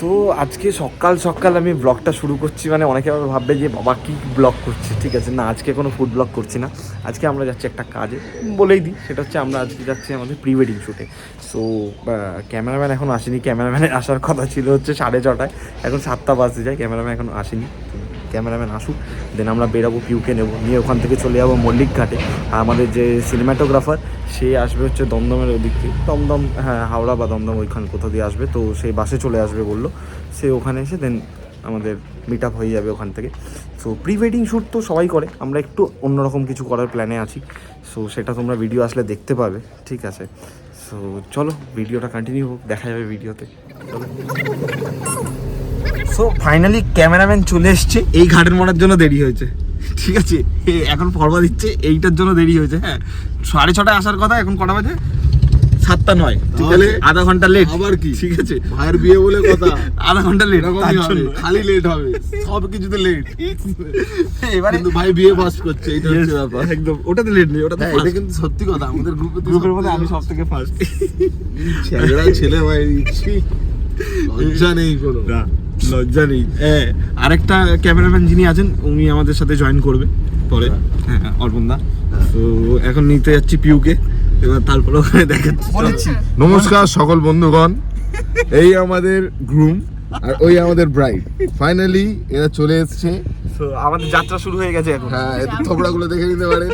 So আজকে সকাল সকাল আমি ব্লগটা শুরু করছি, মানে অনেকে ভাববে যে বাবা কী ব্লগ করছে, ঠিক আছে না, আজকে কোনো ফুড ব্লগ করছি না। আজকে আমরা যাচ্ছি একটা কাজে, বলেই দিই, সেটা হচ্ছে আমরা আজকে যাচ্ছি আমাদের প্রি ওয়েডিং শ্যুটে। সো ক্যামেরাম্যান এখন আসেনি, ক্যামেরাম্যানের আসার কথা ছিল হচ্ছে 6:30, এখন 7টা বাজতে যায়, ক্যামেরাম্যান এখন আসেনি। ক্যামেরাম্যান আসুক, দেন আমরা বেরাবো, পিউকে নেবো, নিয়ে ওখান থেকে চলে যাবো মল্লিক ঘাটে। আর আমাদের যে সিনেমাটোগ্রাফার সে আসবে হচ্ছে দমদমের ওদিক থেকে, দমদম, হ্যাঁ হাওড়া বা দমদম ওইখান কোথাও দিয়ে আসবে, তো সেই বাসে চলে আসবে বললো। সে ওখানে এসে দেন আমাদের মিট আপ হয়ে যাবে ওখান থেকে। সো প্রি ওয়েডিং শ্যুট তো সবাই করে, আমরা একটু অন্যরকম কিছু করার প্ল্যানে আছি। সো সেটা তোমরা ভিডিও আসলে দেখতে পাবে, ঠিক আছে। সো চলো ভিডিওটা কন্টিনিউ হোক, দেখা যাবে ভিডিওতে, চলো। সো ফাইনালি ক্যামেরাম্যান চলে এসছে, এই ঘাটের মরার জন্য দেরি হয়েছে, ঠিক আছে। এখন ফরওয়ার্ড দিচ্ছে, এইটার জন্য দেরি হয়েছে। হ্যাঁ 6:30 আসার কথা, এখন কটা বাজে? 7:09, ঠিক আছে, আধা ঘন্টা লেট। আবার কি, ঠিক আছে, ভাইয়ের বিয়ে বলে কথা, আধা ঘন্টা লেট, খালি লেট হবে, সব কিছুতে লেট। এবারে কিন্তু ভাই বিয়ে ফার্স্ট করছে, এটা হচ্ছে ব্যাপার। একদম, ওটাতে লেট নেই, ওটাতে এটা কিন্তু সত্যি কথা, আমাদের গ্রুপের মধ্যে আমি সব থেকে ফার্স্ট। ছেলেরা ছেলে ভাই, লজ্জা নেই কোনো, লজ্জা নেই। আরেকটা ক্যামেরাম্যান যিনি আছেন উনি আমাদের সাথে জয়েন করবে পরে, হ্যাঁ অর্পণ দা। তো এখন নিতে যাচ্ছি পিউকে, এবার তারপরে ওখানে দেখাচ্ছি। নমস্কার সকল বন্ধুগণ, এই আমাদের গ্রুম আর ওই আমাদের ব্রাইড, ফাইনালি এরা চলে এসেছে। তো আমাদের যাত্রা শুরু হয়ে গেছে এখন। হ্যাঁ, এদের থোবড়াগুলো দেখে নিতে পারেন,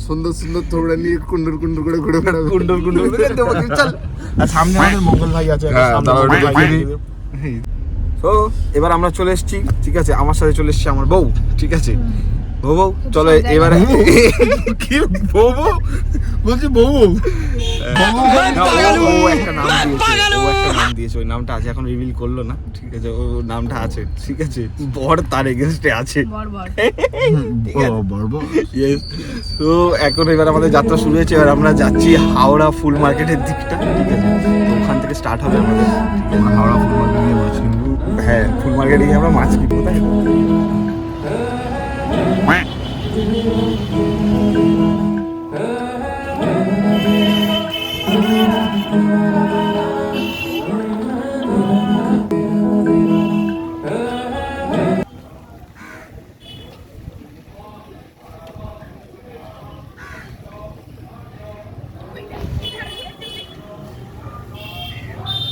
সুন্দর সুন্দর থোবড়া নিয়ে কুন্ডুর কুন্ডুর করে ঘুরে বেড়াবে। কুন্ডল কুন্ডল চল। আর সামনে আমাদের মঙ্গল ভাই আছে, হ্যাঁ, সামনে দাঁড়াও, মঙ্গল ভাই দেখিনি। আছে। তো এবার আমরা চলে এসেছি, ঠিক আছে, আমার সাথে চলে এসেছে আমার বউ, ঠিক আছে। বউ চলো এবারে। কি বউ বলছি, বউ একটা নাম দিয়েছে, ওই নামটা আছে, এখন রিভিল করলো না, ঠিক আছে, ও নামটা আছে, ঠিক আছে, বর তার এগেনস্টে আছে। Yes. তো এখন এবার আমাদের যাত্রা শুরু হয়েছে, এবার আমরা যাচ্ছি হাওড়া ফুল মার্কেটের দিকটা, ঠিক আছে। তো ওখান থেকে স্টার্ট হবে আমাদের হাওড়া ফুল মার্কেটে মাছ কিনবো। হ্যাঁ ফুল মার্কেটে গিয়ে আমরা মাছ কিনবো, তাই